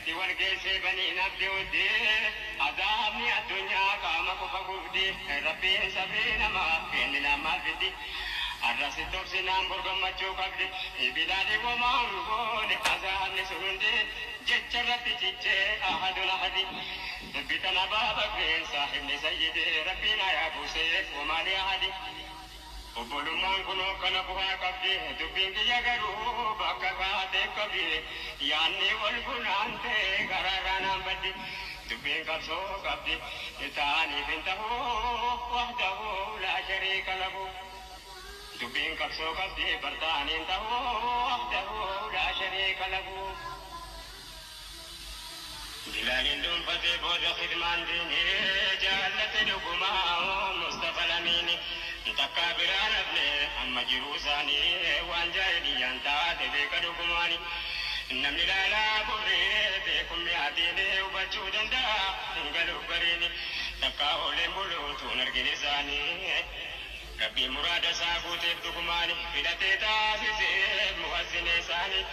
irratti wal geessee banii nabdi huddee azaabni addunyaa qaama qofa gubdii rabbiin sabii namaa kenni namaa fiddi arrasi tobsinaan borgammachuu qabdi ibidaadhi womaan goone azaabni surundi jecha irratti cichee ahadun ahadi dubbitana baaba qeensa himni sayyidee rabbiin ayaa buusee womaali ahadi obbolummaan kunoo kana bu'aa qabdi dubbiin kiyya garuu bakka kaatee qabdi yaanni wal funaantee garaagaanaan baddi dubbiin qabsoo qabdi ta'aniif hin ta'uu wahdahu laa shariika lahu dubbiin qabsoo qabdi bartaaniin ta'uu wahdahu laa shariika lahu bilaalin dhuunfatee booda khidmaan diinii jaallate dhugumaa mustafa lamiini takka biraan hafne amma jiruu isaanii waan jaahiliyaan taate beeka dhugumaani namni laalaa burree beekummi adiinee hubachuu danda'a hin galuuf gariini takka ooleen buluutuun argin isaanii rabbiin muraada isaa guuteef dhugumaani filatee taasisee muhazzine isaanii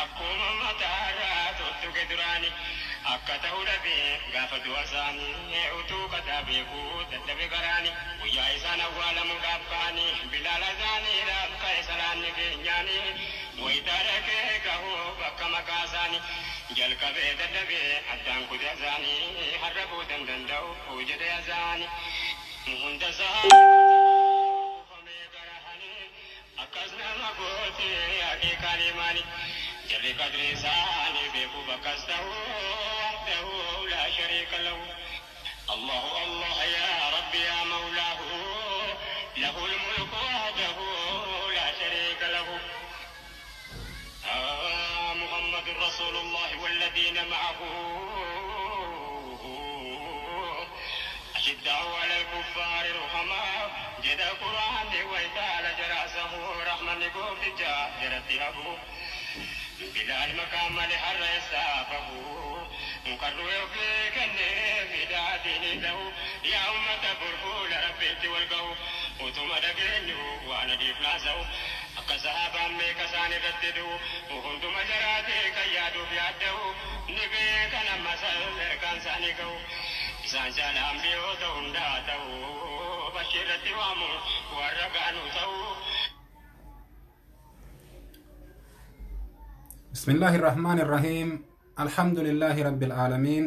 akkuma mataarraa tuttuqe duraani akka ta'uu dhabee gaafa du'a isaanii utuu qataa beekuu dadhabe garaani guyyaa isaan awwaalamuudhaaf ka'anii bilaala isaaniidhaaf ka'e salaanni keenyaanii wayitaa dhaqee gahuu bakka maqaa isaanii jalqabee dadhabee addaan kute isaanii har'a buutan danda'u jedhee isaanii hunda isaanii garahanii akkas nama gootee akeekaan himaanii jarri qadri isaanii beekuu bakkas ta'uu لا شريك له الله الله يا ربي يا مولاه له الملك وحده لا شريك له محمد رسول الله والذين معه أشداء على الكفار رحماء جد القرآن ويتعالى جراسه رحمة نقوم جرتها بلال مقام لحر يستعفه مقرر يفلك النيم دادين له يا أمة برهول ربيت والقو وثم دقينه وانا ديف ناسو أكا صحابا ميك ساني رددو وهنتم مجراتي كيادو بيادو نبيك نما سلر كان ساني قو إسان سلام بيوتو انداتو بشيرتي وامو ورقانو تو بسم الله الرحمن الرحيم الحمد لله رب العالمين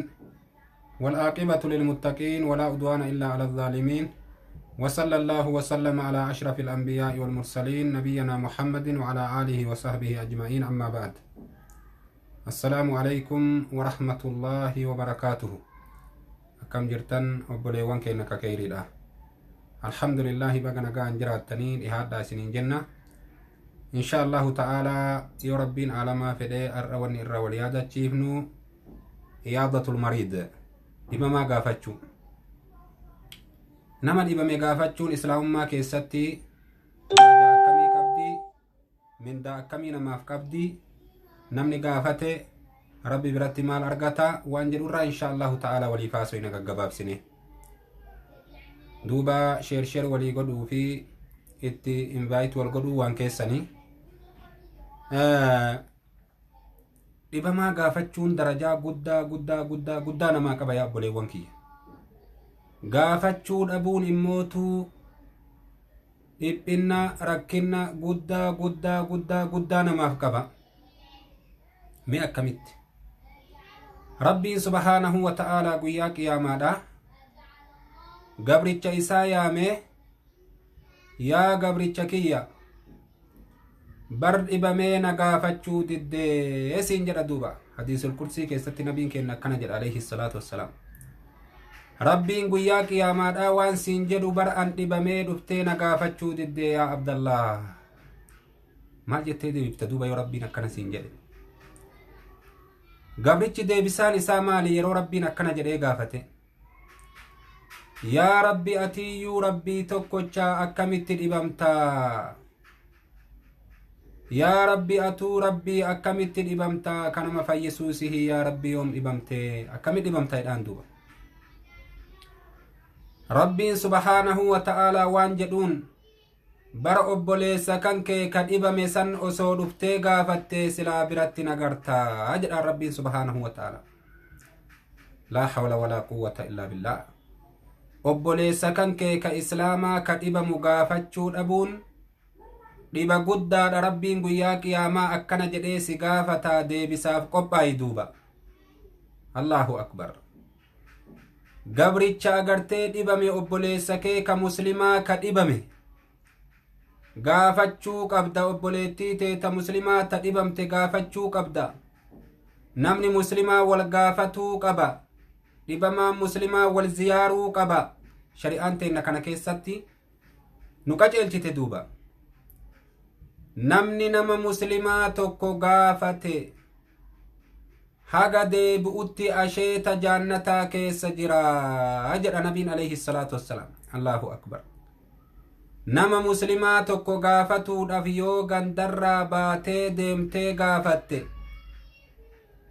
والعاقبة للمتقين ولا عدوان إلا على الظالمين وصلى الله وسلم على أشرف الأنبياء والمرسلين نبينا محمد وعلى آله وصحبه أجمعين أما بعد السلام عليكم ورحمة الله وبركاته كم جرتن وبليوان كينك كيري الحمد لله بقنا قان جراتنين إهادة سنين جنة إن شاء الله تعالى يا ربين على ما فدي الروان الروليادة تشيفنو عيادة المريض ديما ما قافتشو نما ديما ما قافتشو الإسلام ما كيستي دا كمي كبدي من دا كمي نما فكبدي نمني قافته ربي برتي مال أرغتا وانجل إن شاء الله تعالى ولي فاسو إنك قباب سنه دوبا شير ولي قدو في itti invite wal godhuu waan keessanii dhibamaa gaafachuun darajaa guddaa namaa qaba yaa obboleewwan kiyya gaafachuu dhabuun immootu dhiphinna rakkinna guddaa namaaf qaba mee akkamitti rabbiin subhaanahu wa ta'aalaa guyyaa qiyaamaadha gabricha isaa yaamee yaa gabricha kiyya bar dhibamee na gaafachuu diddee siin jedha duuba hadiisul kursii keessatti nabiin keenya akkana jedha alayhi salaatu wassalaam rabbiin guyyaa qiyaamaadhaa waan siin jedhu bar an dhibamee dhuftee na gaafachuu diddee yaa abdallah maal jettee deebifta duuba yoo rabbiin akkana siin jedhe gabrichi deebisaan isaa maali yeroo rabbiin akkana jedhee gaafate yaa rabbi atiyyuu rabbii tokkochaa akkamitti dhibamtaa yaa rabbi atuu rabbii akkamitti dhibamtaa kanama fayyisuusihi yaa rabbi yoom dhibamtee akkamitti dhibamtaa jedhaan duuba rabbiin subhaanahu wa ta'aalaa waan jedhuun bara obboleessa kan kee ka dhibame san osoo dhuftee gaafattee silaa biratti nagartaa jedha rabbiin subhaanahu wa ta'ala. laa hawla walaa quwwata illaa billah. obboleessa kan kee ka islaamaa ka dhibamu gaafachuu dhabuun dhiba guddaadha. rabbiin guyyaa qiyaamaa akkana jedhee si gaafataa deebisaaf qophaayi duuba. allahu akbar. gabricha agartee dhibame obboleessa kee ka muslimaa ka dhibame gaafachuu qabda. obboleettii teeta muslimaa ta dhibamte gaafachuu qabda. namni muslimaa wal gaafatuu qaba. dhibamaan muslimaa wal ziyaaruu qaba. shari'aan teenna kana keessatti nu qaceelchite duuba. namni nama muslimaa tokko gaafate haga deebi'utti asheeta jannataa keessa jira jedha nabiin alayhi salaatu wassalaam. allahu akbar. nama muslimaa tokko gaafatuudhaaf yoo gandarraa baatee deemtee gaafatte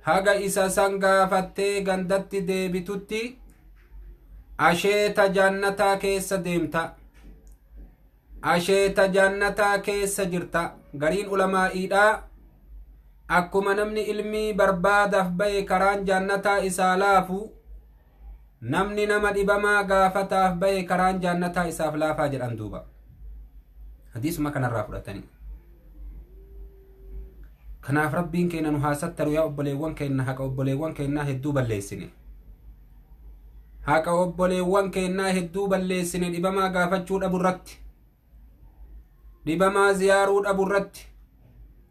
haga isa san gaafattee gandatti deebitutti asheeta jannataa keessa deemta. asheeta jannataa keessa jirta. gariin ulamaa'iidhaa akkuma namni ilmii barbaadaaf bahe karaan jannataa isaa laafu namni nama dhibamaa gaafataaf bahe karaan jannataa isaaf laafaa jedhan duuba. hadiisuma kanarraa fudhatanii. kanaaf rabbiin keenya nu haasattaru yaa obboleewwan keenya haqa obboleewwan keenyaa hedduu balleessine. haqa obboleewwan keenyaa hedduu balleessine dhibamaa gaafachuu dhaburratti, dhibamaa ziyaaruu dhaburratti,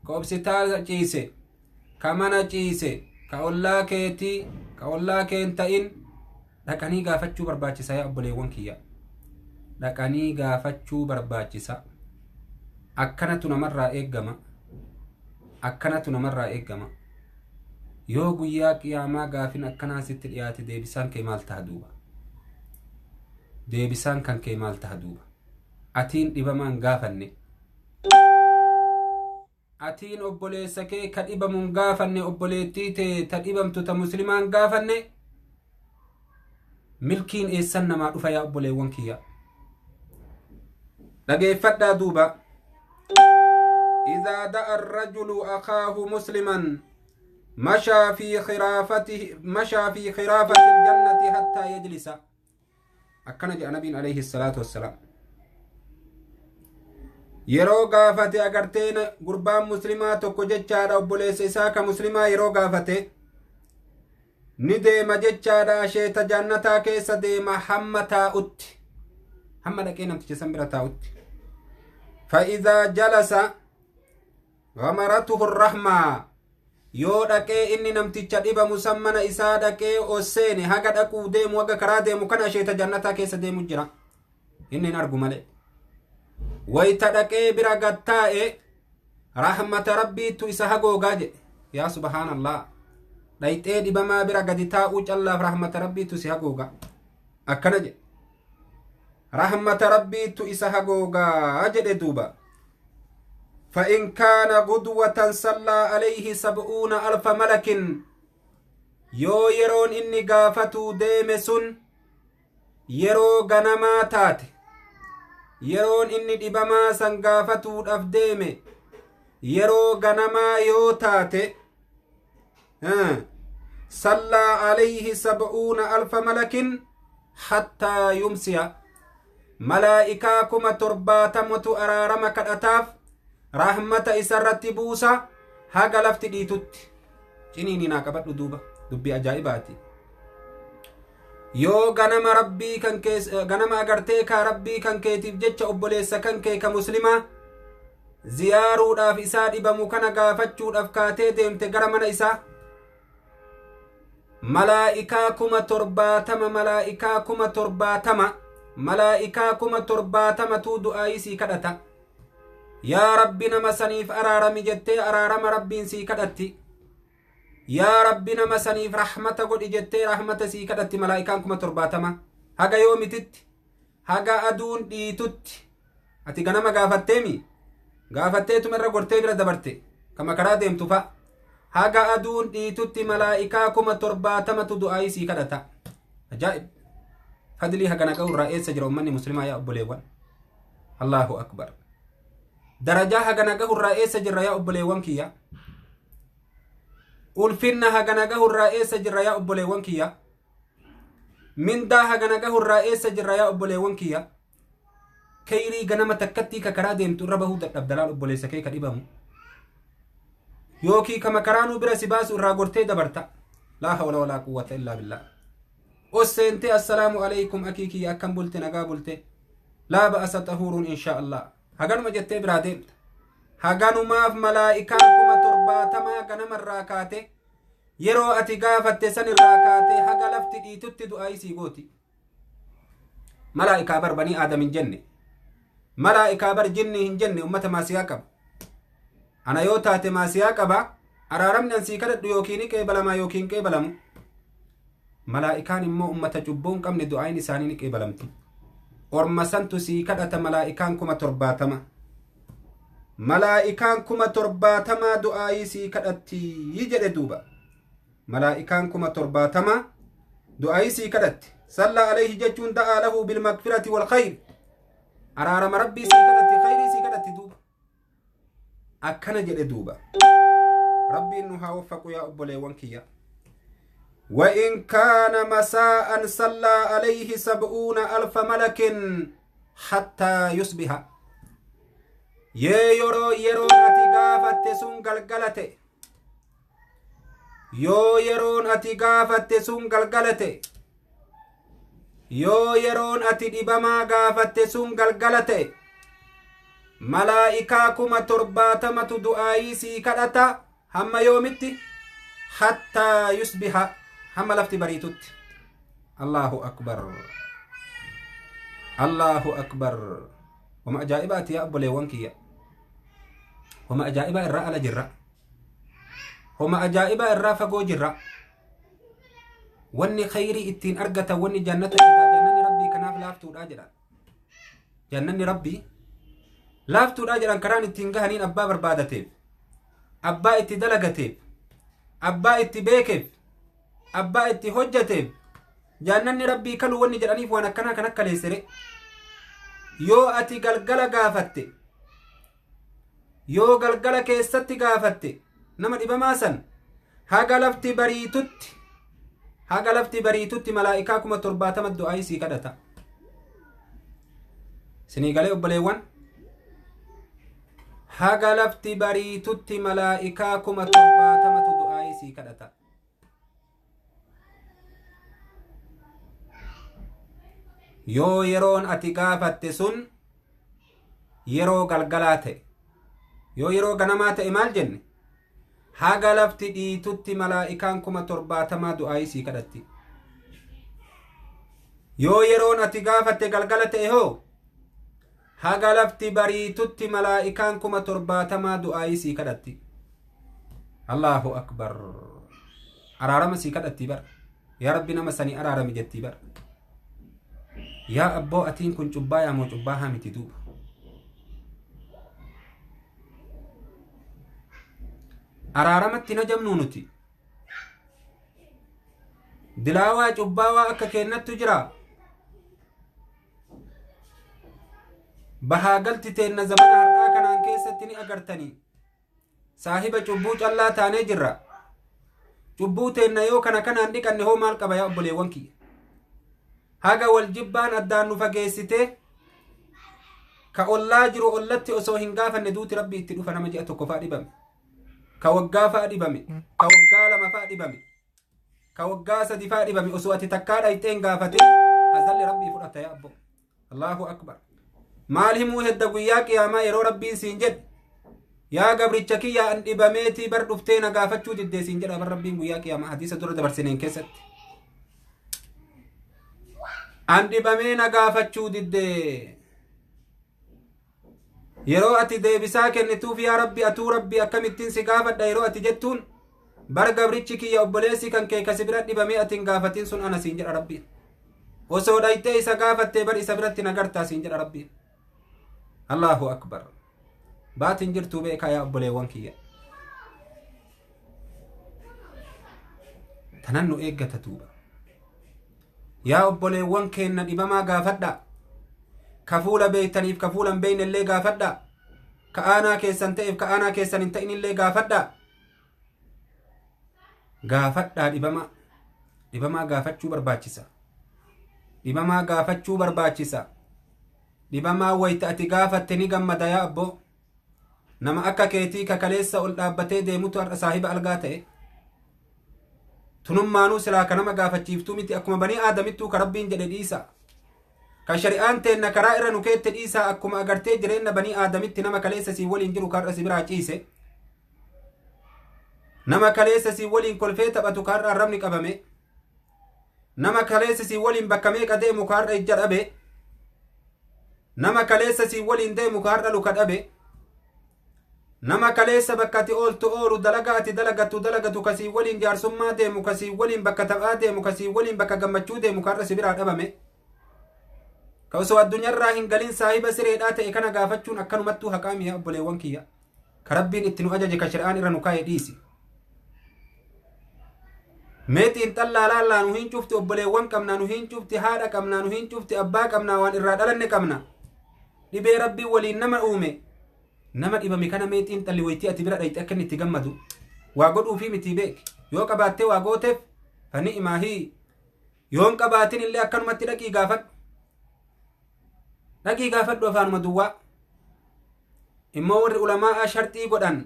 ka obsitaala ciise, ka mana ciise, ka ollaa keetii, ka ollaa keen ta'in dhaqanii gaafachuu barbaachisa yaa obboleewwan kiyya. dhaqanii gaafachuu barbaachisa. akkanatu namarraa eeggama. akkanatu namarraa eeggama. yoo guyyaa qiyaamaa gaafin akkanaa sitti dhiyaate deebisaan kee maal taha duuba? deebisaan kan kee maal taha duuba? atiin dhibamaan gaafanne, atiin obboleessa kee ka dhibamuun gaafanne, obboleettii tee ta dhibamtu ta muslimaan gaafanne, milkiin eessan namaa dhufa yaa obboleewwan kiyya? dhageeffadhaa duuba. إذا دعا الرجل أخاه مسلما مشى في خرافة الجنة حتى يجلس. أكنا جاء نبي عليه الصلاة والسلام yeroo gaafate agarteen gurbaan muslimaa tokko jechaadha obboleessa isaa ka muslimaa yeroo gaafate ni deema jechaadha asheeta jannataa keessa deema hamma taa'utti, hamma dhaqee namticha san bira taa'utti. فإذا جلس غمرته الرحمة yoo dhaqee inni namticha dhiba musammana isaa dhaqee osseene haga dhaquu deemu haga karaa deemu kana asheeta jannataa keessa deemu jira. inni hin argu malee. wayta dhaqee bira gattaa'e rahmata rabbiittu isa hagoogaa jedhe. yaa subhaanallah. dhayxee dhibamaa bira gadi taa'uu callaaf rahmata rabbiittu si hagooga. akkana jedhe. rahmata rabbiittu isa hagoogaa jedhe duuba. فإن كان غدوة صلى عليه 70,000 ملك yoo yeroon inni gaafatu deeme sun yeroo ganamaa taate, yeroon inni dhibamaa san gaafatuudhaaf deeme yeroo ganamaa yoo taate صلى عليه 70,000 ملك حتى يمسي. ملائكة كما ترباتمت أرارم كالأتاف rahmata isarratti buusa haga lafti dhiitutti. ciniini naa qabadhu duuba, dubbii ajaa'ibaati. yoo ganama rabbii kan kee ganama agartee ka rabbii kan keetiif jecha obboleessa kan kee ka muslimaa ziyaaruudhaaf isaa dhibamu kana gaafachuudhaaf kaatee deemte gara mana isaa, malaa'ikaa 70,000 malaa'ikaa 70,000 malaa'ikaa 70,000tu du'aayii sii kadhata. yaa rabbi nama saniif araarami jettee araarama rabbiin sii kadhatti. yaa rabbi nama saniif rahmata godhi jettee rahmata sii kadhatti. malaa'ikaan 70,000 haga yoomititti? haga aduun dhiitutti. ati ganama gaafatteemi? gaafatteetuma irra gortee bira dabarte kama karaa deemtu fa. haga aduun dhiitutti malaa'ikaa 70,000tu du'aayii sii kadhata. ajaa'ib! fadlii hagana qabu irraa eessa jira ummanni muslimaa yaa obboleewwan? allahu akbar. درجة هجنجه الرئيس جريا أبليوان كيا ulfinna haganaga irraa jirra yaa obboleewwan kiyya mindaa haganaga irraa jirra yaa obboleewwan kiyya kayrii ganama takkatti ka karaa deemtu irra bahuu dadhabdalaal obboleessa kee ka dhibamu yookii kama karaanuu bira si baasu irraa gortee dabarta laa hawla walaa quwwata illaa billah osseente assalaamu alaykum akiikii akkam bulte nagaa bulte laa ba'asa tahuruun inshaa allah haganuma jettee biraa deemta haganumaaf malaa'ikaan 70 ganama irraa kaate yeroo ati gaafatte san irraa kaate haga lafti dhiitutti du'aa sii gooti malaa'ikaa bar banii aadam hin jenne malaa'ikaa bar jinni hin jenne ummata maasiyaa qaba ana yoo taate maasiyaa qaba araaramni an sii kadhadhu yookiin qeebalamaa yookiin qeebalamu malaa'ikaan immoo ummata cubbuun qabne du'aayin isaanii ni qeebalamti orma santu sii kadhata malaa'ikaan 70 malaa'ikaan 70 du'aayi sii kadhatti jedhe duuba malaa'ikaan 70 du'aayi sii kadhatti salla alayhi jechuun da'a lahu bil magfirati wal khayr araarama rabbii sii kadhatti khayrii sii kadhatti duuba akkana jedhe duuba rabbiin nu haa waffaqu yaa obboleewwan kiyya وإن كان مساء صلى عليه 70,000 ملك حتى يصبح يرون أتقافت سن قلقلته يرون أتقافت سن قلقلته يرون أتدبما قافت سن قلقلته ملائكاكم ترباتمة دعائي سيكالتا هم يومتي حتى يصبح هم لفت بريتت الله أكبر الله أكبر وما أجائبات يا أبو ليوانكيا وما أجائب الراء لجرة وما أجائب الراء فقو جرة واني خيري اتين أرقة واني جنة إذا جنني ربي كناف لافتو الأجرة جنني ربي لافتو الأجرة كران اتين قهنين أبا بربادتيب أبا اتي دلقتيب أبا اتي بيكيب أبا اتي حجتيب جنني ربي كلو واني جرانيف وانا كنا كليسري yoo ati galgala gaafatte yoo galgala keessatti gaafatte nama dhibamaa san haga lafti bariitutti malaa'ikaa 70 du'aa isii kadhata sinii galee obboleewwan haga lafti bariitutti malaa'ikaa 70 du'aa isii kadhata yoo yeroon ati gaafatte sun yeroo galgalaa ta'e yoo yeroo ganamaa ta'e maal jenne haga lafti dhiitutti malaa'ikaan 70 du'aa isii kadhatti yoo yeroon ati gaafatte galgala ta'e hoo haga lafti bariitutti malaa'ikaan 70 du'aa isii kadhatti allahu akbar araarama sii kadhatti bar yaa rabbi nama sanii araarami jetti bar yaa abboo atiin kun cubbaa yaa moo cubbaa haa miti duuba araaramatti na jamnuu nuti dilaawaa cubbaawaa akka keennattu jira bahaa galti teenna zamana har'aa kanaan keessatti ni agartanii saahiba cubbuu callaa taanee jirra cubbuu teenna yoo kanaan dhiqanne hoo maal qaba yaa obboleewwan kiyya haga wal jibbaan addaan nu fageessite ka ollaa jiru ollatti osoo hin gaafanne duuti rabbi itti dhufa nama ji'a tokko faa dhibame ka waggaa faa dhibame ka waggaa lama faa dhibame ka waggaa sadi faa dhibame osoo ati takkaa dhayxeen gaafate azalli rabbii fudhata yaa abbo allahu akbar maal himuu hedda guyyaa qiyaamaa yeroo rabbiin siin jedhe yaa gabricha kiyya an dhibameetii bar dhuftee na gaafachuu diddee siin jedha bar rabbiin guyyaa qiyaamaa hadiisa dura dabarsineen keessatti an dhibamee na gaafachuu diddee yeroo ati deebisaa kennituuf yaa rabbi atuu rabbi akkamittiin si gaafadha yeroo ati jettuun bar gabrichi kiyya obboleessi kan kee kasi bira dhibamee ati hin gaafatiin sun ana siin jedha rabbiin osoo dhaytee isa gaafattee bar isa biratti nagartaa siin jedha rabbiin allahu akbar baatin jirtuu beekaa yaa obboleewwan kiyya tanan nu eeggata tuuba yaa obboleewwan keenna dhibamaa gaafadha ka fuula beeytaniif ka fuula hin beeynellee gaafadha ka'aanaa keessan ta'eef ka'aanaa keessan hin ta'in illee gaafadhaa dhibamaa gaafachuu barbaachisa. Dhibamaa gaafachuu barbaachisa. Dhibamaa wayita ati gaafatte ni gammada yaa abboo. Nama akka keetii kakaleessa ol dhaabbatee deemutu har'a saahiba algaa ta'e. Tunummaanuu silaa ka nama gaafachiiftuu miti akkuma banii aadamittuu ka rabbiin jedhe dhiisa. Ka shari'aan teenna karaa irra nu keette dhiisa akkuma agartee jireenya banii aadamitti nama kaleessa sii waliin jiru karra si biraa ciise. Nama kaleessa sii waliin kolfee taphatu karra arrabni qabame. Nama kaleessa sii waliin bakka meeqa deemu karra ijja dhabe. Nama kaleessa sii waliin deemu karra luka dhabe. Nama kaleessa bakka ati ooltu oolu dalagaa ati dalagatu kasii waliin jaarsummaa deemu kasii waliin bakka taphaa deemu kasii waliin bakka gammachuu deemu karra si biraa dhabame. Ka osoo addunyaarraa hin galin saahiba sireedhaa ta'e kana gaafachuun akkanumattuu haqaami yaa obboleewwan kiyya. Ka rabbiin itti nu ajaje ka shari'aan irra nu kaa'e dhiisi. Meetiin xallaa laallaa nu hin cufti obboleewwan qabnaa nu hin cufti haadha qabnaa nu hin cufti abbaa qabnaa waan irraa dhalanne qabna. Dhibee rabbii waliin nama uume. Nama dhibame kana meetiin xalli waytii ati bira dhayxe akka inni itti gammadu. Waa godhuufii miti beek. Yoo qabaattee waa gooteef fani imaahii. Yoo hin qabaatin illee akkanumatti dhaqii gaafadhu. Dhaqii gaafadhu afaanuma duwwaa. Immoo warri ulamaa sharxii godhan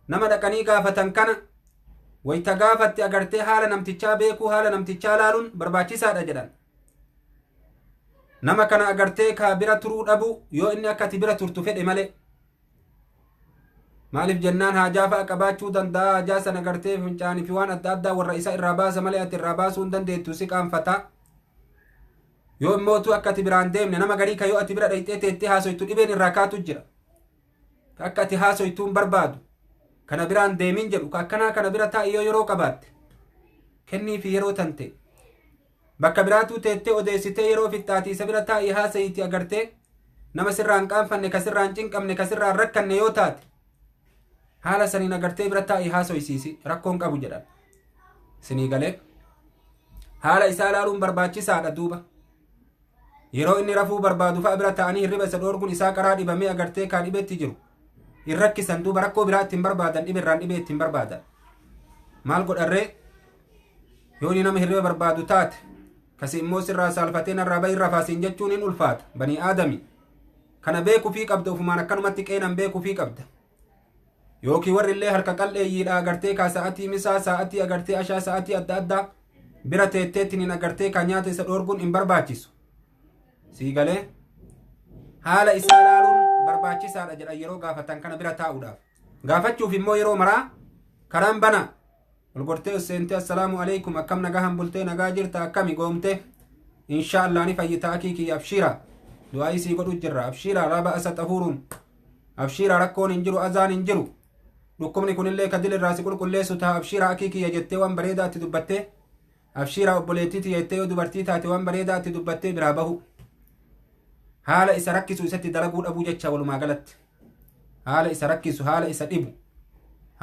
nama dhaqanii gaafatan kana wayita gaafatte agartee haala namtichaa beekuu haala namtichaa laaluun barbaachisaadha jedhan. Nama kana agartee ka bira turuu dhabu yoo inni akka ati bira turtu fedhe malee. Maaliif jennaan haajaa fa'a qabaachuu danda'a haajaa sana agartee fincaanii fi waan adda addaa warra isa irraa baasa malee ati irraa baasuu hin dandeettu si qaanfata. Yoo immootu akka ati biraan deemne nama garii ka yoo ati bira dhayxee teettee haasoytu dhibeen irraa kaatu jira. Akka ati haasoytuun barbaadu. Kana biraan deemin jedhu ka akkanaa kana bira taa'ii yoo yeroo qabaatte. Kennii fi yeroo tante. Bakka biraatuu teettee odeessitee yeroo fixxaatii isa bira taa'ii haasayiiti agartee nama sirraan qaanfanne ka sirraan cinqabne ka sirraan rakkanne yoo taate. Haala saniin agartee bira taa'ii haasoysiisi rakkoon qabu jedhan. Sinii galee. Haala isaa ilaaluun barbaachisaadha duuba. Yeroo inni rafuu barbaadu fa'a bira ta'anii hirriba isa dhoorguun isaa karaa dhibamee agartee kaan dhibeetti jiru. Hin rakkisan duuba rakkoo biraa ittiin barbaadan dhibeerraan dhibee ittiin barbaadan. Maal godharree yoo inni nama hirriba barbaadu taate kasi immoo sirraa saalfatee narraa bahi rafaasiin jechuun hin ulfaata banii aadami. Kana beekuufii qabda ofumaan akkanumatti qeenan beekuufii qabda. Yookiin warri illee harka qal'eeyyiidha agartee kaa sa'atii misaa sa'atii agartee ashaa sa'atii adda addaa bira teetteettiin hin agartee kaa nyaata isa dhoorguun hin barbaachisu. Sii galee haala isaa ilaaluun barbaachisaadha jedhan yeroo gaafatan kana bira taa'uudhaaf. Gaafachuuf immoo yeroo maraa karaan bana ol gortee seentee assalaamu alaikum akkam nagahan bultee nagaa jirta akkami goomte insha Allah ni fayyita akiikii abshiira du'aa isii godhu jirra abshiira laa ba'asa xahuuruun abshiira rakkoon hin jiru azaan hin jiru dhukkubni kunillee ka dilirraa si qulqulleessu ta'a abshiira akiikiyya jettee waan bareedaa itti dubbattee abshiira obboleettiiti jettee yoo dubartii taate waan bareedaa itti dubbattee biraa bahu. Haala isa rakkisu isatti dalaguu dhabuu jecha walumaa galatti. Haala isa rakkisu haala isa dhibu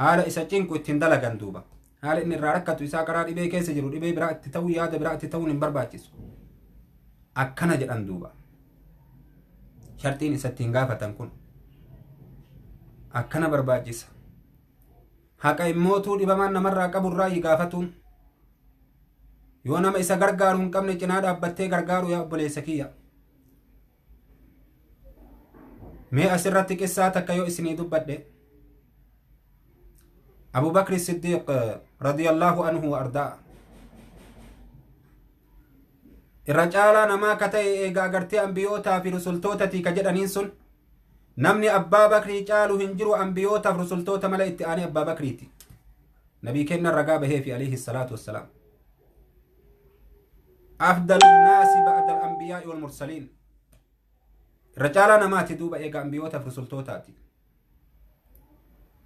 haala isa cinqu ittiin dalagan duuba. Haala inni irraa rakkatu isaa karaa dhibee keessa jiru dhibee biraa itti ta'uu yaada biraa itti ta'uun hin barbaachisu. Akkana jedhan duuba. Sharxiin isatti hin gaafatan kun akkana barbaachisa. Haqa immootuu dhibamaan namarraa qaburraa yi gaafatuun. Yoo nama isa gargaaru hin qabne cinaa dhaabbattee gargaaru yaa obboleessa kiyya. Mee asirratti qissaa takka yoo isinii dubbadhe. Abu Bakr Siddiq radiyallahu anhu wa ardaa. Irra caalaa namaa ka ta'e eegaa agartee ambiyootaa fi rusultootatii ka jedhaniin sun namni abbaa bakrii caalu hin jiru ambiyootaaf rusultoota mala itti aanee abbaa bakriiti. Nabii kennan ragaa baheefi alayhi salaatu wassalaam. Afdalu nnaasi ba'da al-anbiyaa'i wal mursaliin. Irra caalaa namaati duuba eegaa ambiyootaaf rusultootaati.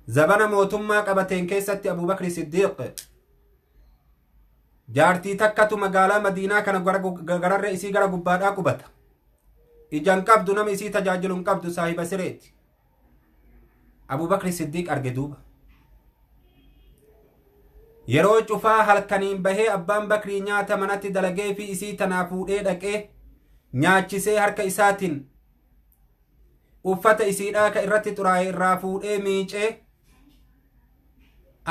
Zabana mootummaa qabateen keessatti Abu Bakri Siddiq jaartii takkatu magaalaa Madiinaa kana gararree isii gara gubbaadhaa qubata. Ijaan qabdu nama isii tajaajilu hin qabdu saahiba sireeti. Abu Bakri Siddiq arge duuba. Yeroo cufaa halkaniin bahee abbaan Bakrii nyaata manatti dalagee fi isii tanaa fuudhee dhaqee nyaachisee harka isaatiin uffata isiidhaa ka irratti xuraa'e irraa fuudhee miicee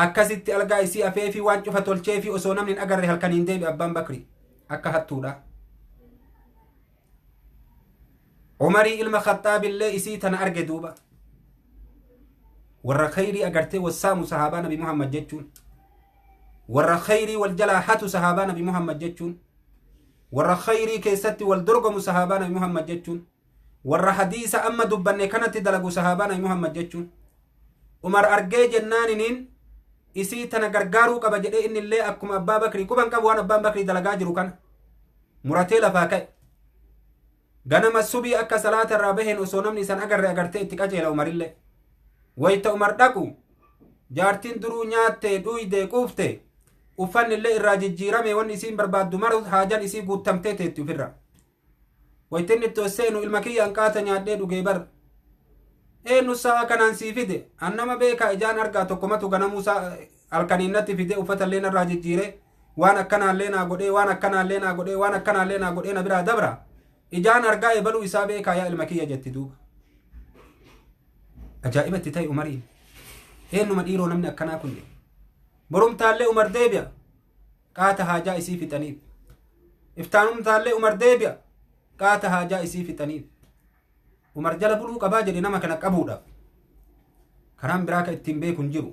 akkasitti algaa isii afee fi waan cufa tolchee fi osoo namni hin agarre halkaniin deebi abbaan bakri akka hattuudha. Umarii ilma Khaxaabillee isii tana arge duuba warra khayrii agartee wassaamu sahaabaa nabi Muhammad jechuun warra khayrii wal jalaa hatu sahaabaa nabi Muhammad jechuun warra khayrii keessatti wal dorgomu sahaabaa nabi Muhammad jechuun warra hadiisa amma dubbanne kanatti dalagu sahaabaa nabi Muhammad jechuun Umar argee jennaaniniin isii tana gargaaruu qaba jedhee inni illee akkuma abbaa bakrii quban qabu waan abbaan bakrii dalagaa jiru kana muratee lafaa ka'e ganama subii akka salaata irraa baheen osoo namni isan agarre agartee itti qajeela Umarillee wayta Umar dhaqu jaartiin duruu nyaatte dhuyde quufte uffanni illee irraa jijjiirame wanni isiin barbaaddu maru haajan isii guuttamtee teetti ufirra wayta inni itti seenu ilma kiyya hanqaata nyaadhee dhugee bar eenyu sa'a kanaan sii fide annama beekaa ijaan argaa tokkomatu ganamuu halkaniinnatti fide uffatallee narraa jijjiire waan akkanaallee naa godhee waan akkanaallee naa godhee waan akkanaallee naa godhee na biraa dabra ijaan argaa ebaluu isaa beekaa yaa ilma kiyya jetti duuba ajaa'ibatti ta'e Umariin eenyuma dhiiroo namni akkanaa kun borumtaallee Umar deebi'a qaata haajaa isii fixaniif iftaanumtaallee Umar deebi'a qaata haajaa isii fixaniif Umar jala buluu qabaa jedhe nama kana qabuudhaaf karaan biraa ka ittiin beekun jiru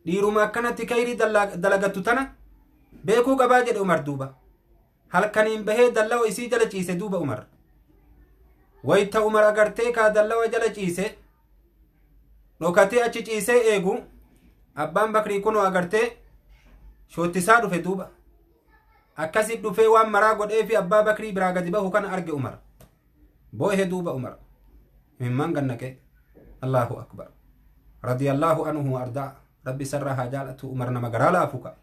dhiiruma akkanatti kayrii dalagattu tana beekuu qabaa jedhe Umar duuba halkaniin bahee dallawa isii jala ciise duuba Umar wayta Umar agartee kaa dallawa jala ciise dhokatee achi ciisee eegu abbaan bakrii kunoo agartee shoottisaa dhufe duuba akkasit dhufee waan maraa godhee fi abbaa bakrii biraa gadi bahu kana arge Umar boo'e duuba Umar mimman gannaqe Allahu akbar radiyallahu anhu wa ardaa rabbi sarra haa jaalatu Umar nama garaa laafuka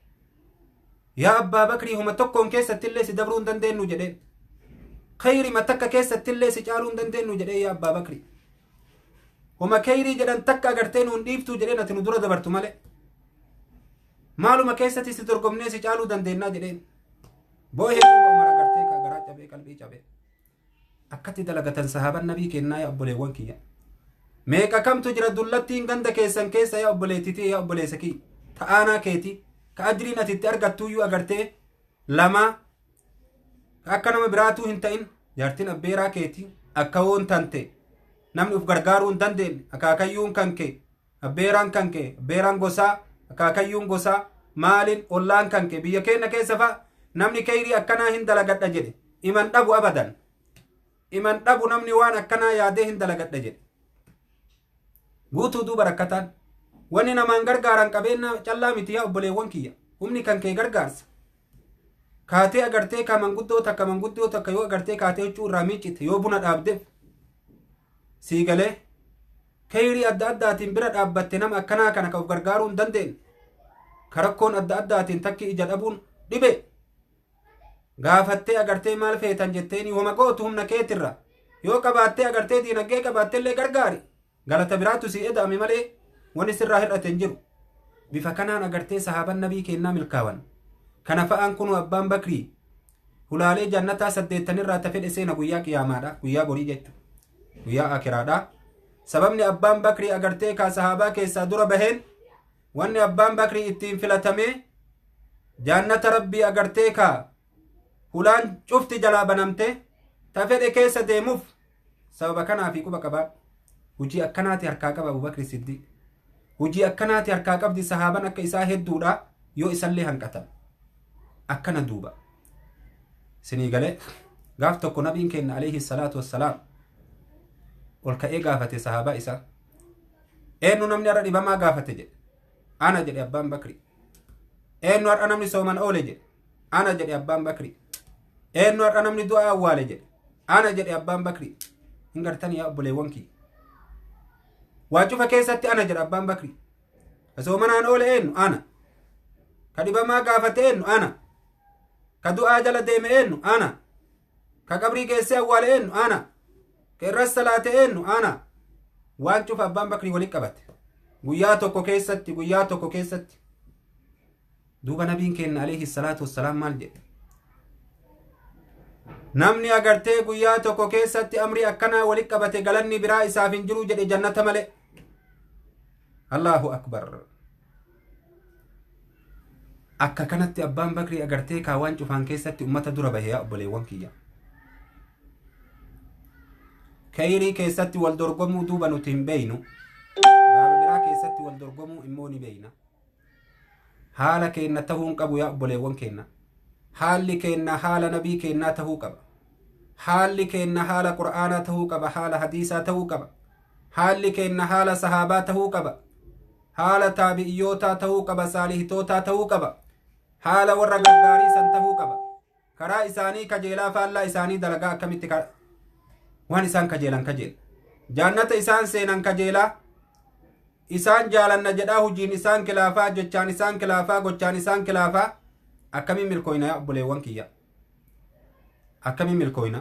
yaa abbaa bakrii huma tokkoon keessattillee si dabruu hin dandeenyu jedheen khayrima takka keessattillee si caaluu hin dandeenyu jedhee yaa abbaa bakrii huma kayrii jedhan takka agartee nuun dhiiftuu jedheen ati nu dura dabartu malee maaluma keessatti si dorgomnee si caaluu dandeennaa jedheen boo'ee duuba Umar agartee ka garaa cabee qalbii cabee akkatti dalagatan sahaaban nabii kennaa yaa obboleewwan kiyya meeqa kamtu jira dullattiin ganda keessan keessa yaa obboleettitii yaa obboleessa kiyya ta'aanaa keeti ka ajriin atitti argattuuyyuu agartee lama akka nama biraatuu hin ta'in jaartiin abbeeraa keeti akka woon tante namni uf gargaaruu hin dandeenye akaakayyuun kanke abbeeraan kanke abbeeraan gosaa akaakayyuun gosaa maalin ollaan kanke biyya keenya keessa fa namni kayrii akkanaa hin dalagadha jedhe iman dhabu abadan iman dhabu namni waan akkanaa yaadee hin dalagadha jedhe guutuu duuba rakkataan wanni namaan gargaaran qabeenya callaa miti yaa obboleewwan kiyya humni kankee gargaarsa kaatee agartee ka manguddoo takka yoo agartee kaatee huccuu irraa miicite yoo buna dhaabdeef sii galee kayrii adda addaatiin bira dhaabbatte nama akkanaa kana ka uf gargaaruu hin dandeenye karakkoon adda addaatiin takki ija dhabuun dhibe gaafattee agartee maal feetan jetteeni homa gootu humna keetirra yoo qabaattee agartee diinagdee qabaatteillee gargaari galata biraattu sii eda'ame malee wani sirraa hir'ate hin jiru bifa kanaan agartee sahaaban nabii kennaa milkaawan kana fa'aan kunu abbaan bakrii hulaalee jannataa 8 irraa tafedhe seena guyyaa qiyaamaadha guyyaa borii jechuudha guyyaa akiraadha sababni abbaan bakrii agartee kaa sahaabaa keessaa dura baheen wanni abbaan bakrii ittiin filatamee jannata rabbii agartee kaa hulaan cufti jalaa banamte tafedhe keessa deemuuf sababa kanaafi quba qabaa hujii akkanaati harkaa qaba Abubakri Siddiq hujii akkanaati harkaa qabdi sahaaban akka isaa hedduudha yoo isallee hanqatan akkana duuba sinii galee gaaf tokko nabiin keenya alayhi salaatu wassalaam ol ka'ee gaafate sahaabaa isaa eenyu namni har'a dhibamaa gaafate jedhe ana jedhe abbaan bakri eenyu har'a namni sooman oole jedhe ana jedhe abbaan bakri eenyu har'a namni du'aa awwaale jedhe ana jedhe abbaan bakri hin gartanii yaa obboleewwan kiyya waa cufa keessatti ana jedhe abbaan bakri ka soomanaan oole eenyu ana ka dhibamaa gaafate eenyu ana ka du'aa jala deeme eenyu ana ka qabrii geessee awwaale eenyu ana ka irras salaate eenyu ana waan cufa abbaan bakrii waliin qabate guyyaa tokko keessatti duuba nabiin keenya alayhi salaatu wassalaam maal jedhe namni agartee guyyaa tokko keessatti amri akkanaa walitti qabate galanni biraa isaaf hin jiru jedhe jannata malee. Allahu akbar. Akka kanatti abbaan Bakrii agartee kaawwan cufaan keessatti ummata dura bahe yaa obboleewwan kiyya. Khayrii keessatti wal dorgomuu duuba nuti hin beeynu. Baaba biraa keessatti wal dorgomuu immoo ni beeyna. Haala keenna tahuu hin qabu yaa obboleewwan keenna. Haalli keenna haala nabii keennaa tahuu qaba. Haalli keenna haala qur'aanaa tahuu qaba. Haala hadiisaa tahuu qaba. Haalli keenna haala sahaabaa tahuu qaba. Haala taabi'iyyootaa tahuu qaba. Saalihitootaa tahuu qaba. Haala warra gaggaarii san tahuu qaba. Karaa isaanii kajeelaa faallaa isaanii dalagaa akkamitti waan isaan kajeelan kajeela. Jannata isaan seenan kajeelaa. Isaan jaalanna jedhaa hujiin isaan kilaafaa, jechaan isaan kilaafaa, gochaan isaan kilaafaa. Akkamiin milkooyna yaa obboleewwan kiyya. Akkamiin milkooyna.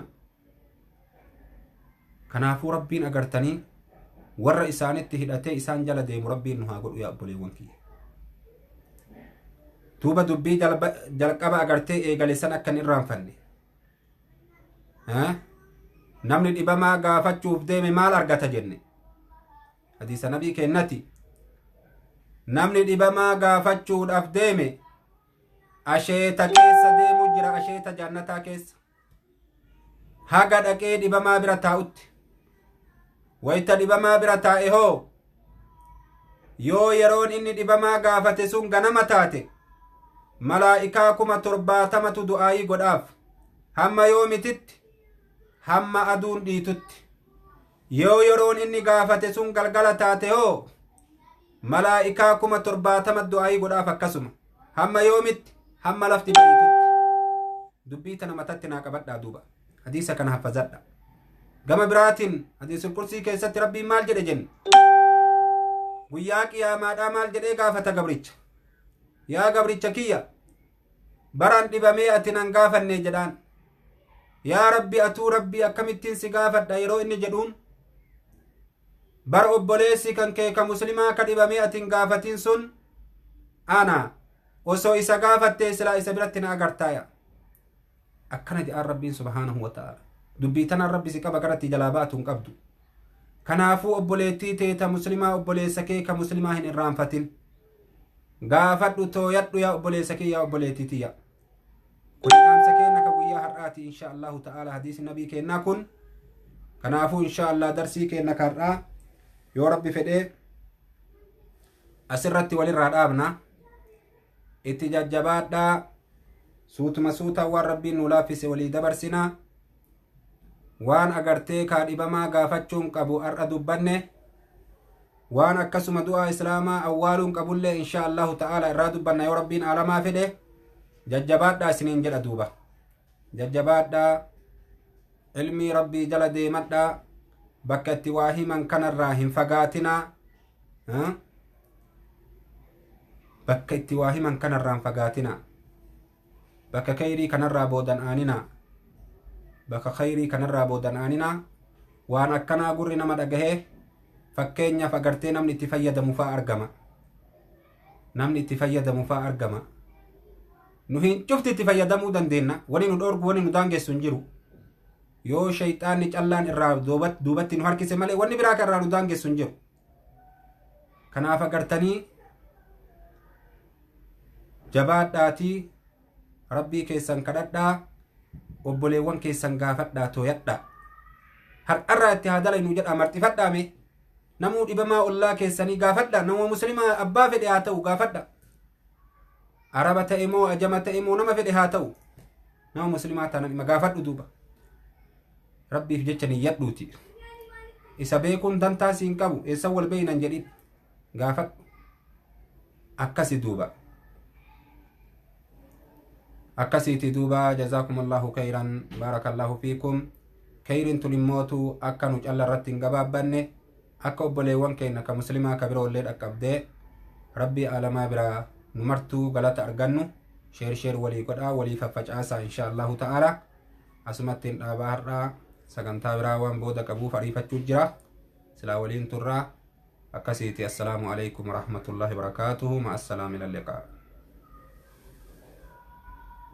Kanaafuu rabbiin agartanii warra isaanitti hidhatee isaan jala deemu rabbiin nu haa godhu yaa obboleewwan kiyya. Tuuba dubbii jalqaba agartee eegale san akkan irraanfanne. Namni dhibamaa gaafachuuf deeme maal argata jenne. Hadiisa nabii kennati. Namni dhibamaa gaafachuudhaaf deeme asheeta keessa deemu jira. Asheeta jannataa keessa haga dhaqee dhibamaa bira taa'utti. Wayita dhibamaa bira taa'e hoo yoo yeroon inni dhibamaa gaafate sun ganama taate malaa'ikaa 70,000tu du'aayii godhaaf hamma yoomititti hamma aduun dhiitutti. yoo yeroon inni gaafate sun galgala taate hoo malaa'ikaa 70,000 du'aayii godhaaf akkasuma hamma yoomitti hamma lafti dhiitutti. dubbii tana matatti naa qabadhaa duuba. hadiisa kana hafazadha. gama biraatiin hadiisul qursii keessatti rabbiin maal jedhe jenne. guyyaa qiyaamaadhaa maal jedhee gaafata gabricha. yaa gabricha kiyya baran dhibamee ati nan gaafanne jedhaan. yaa rabbi atuu rabbi akkamittiin si gaafadha yeroo inni jedhuun bar obboleessi kan kee ka muslimaa ka dhibamee ati hin gaafatin sun ana osoo isa gaafattee silaa isa biratti na agartaaya. akkana jedhaan rabbiin subhaanahu wa ta'ala. dubbii tanaan rabbi si qaba garatti jalaa baatu hin qabdu. kanaafuu obboleettii teeta muslimaa obboleessa kee ka muslimaa hin irraanfatin. gaafadhu tooyadhu yaa obboleessa kee yaa obboleettii tiyya. kun dhaamsa keenna ka guyyaa har'aati insha allahu ta'ala hadiisi nabii keennaa kun. kanaafuu insha allah darsii keenna kar'aa yoo rabbi fedhee asirratti walirraa dhaabna. itti jajjabaadhaa. suutuma suutaan waan rabbiin nu laaffise walii dabarsinaa. waan agartee kaadhibamaa gaafachuun qabu har'a dubbanne. waan akkasuma du'aa islaamaa awwaaluun qabullee insha allahu ta'ala irraa dubbanna yoo rabbiin aalamaa fedhe. jajjabaadhaa isiniin jedha duuba. jajjabaadhaa. ilmii rabbii jala deemadhaa. bakka itti waa himan kanarraa hin fagaatinaa. bakka itti waa himan kanarraa hin fagaatinaa. bakka khayrii kanarraa boodan aaninaa. bakka khayrii kanarraa boodan aaninaa. waan akkanaa gurri nama dhagahee fakkeenyaaf agartee namni itti fayyadamu faa argama. namni itti fayyadamu faa argama. nu hin cufti itti fayyadamuu dandeenya. wani nu dhorgu wani nu daangessu hin jiru. yoo shayxaanni callaan irraa duubatti nu harkise malee wanni biraa kan irraa nu daangessu hin jiru. kanaaf agartanii jabaadhaatii rabbii keessan kadhadhaa. obboleewwan keessan gaafadhaa tooyadhaa. har'arraa itti haa dalaynu jedha marxifadhaame. namuu dhibamaa ollaa keessanii gaafadha. nama muslimaa abbaa fedhe haa ta'u gaafadha. araba ta'e moo ajama ta'e moo nama fedhe haa ta'u nama muslimaa taana dhima gaafadhu duuba. rabbiif jecha niyyadhuuti. isa beekuun dantaa siin qabu eessan wal beeynan jedhin gaafadhu. akkasi duuba. akkasiiti duuba. jazaakumullahu khayran baarakallahu fiikum. khayriin tun immootu akka nu calla irratti hin gabaabbanne akka obboleewwan keenya ka muslimaa ka biroollee dhaqqabdee rabbii aalamaa biraa nu martuu galata argannu. sheer walii godhaa walii faffacaasaa insha allahu ta'ala. asumattiin dhaabaa har'aa sagantaa biraa waan booda qabuuf ariifachuu jira. silaa waliin turraa akkasiiti. assalaamu alaykum warahmatullahi wabarakaatuhu. ma assalaami ila liqaa.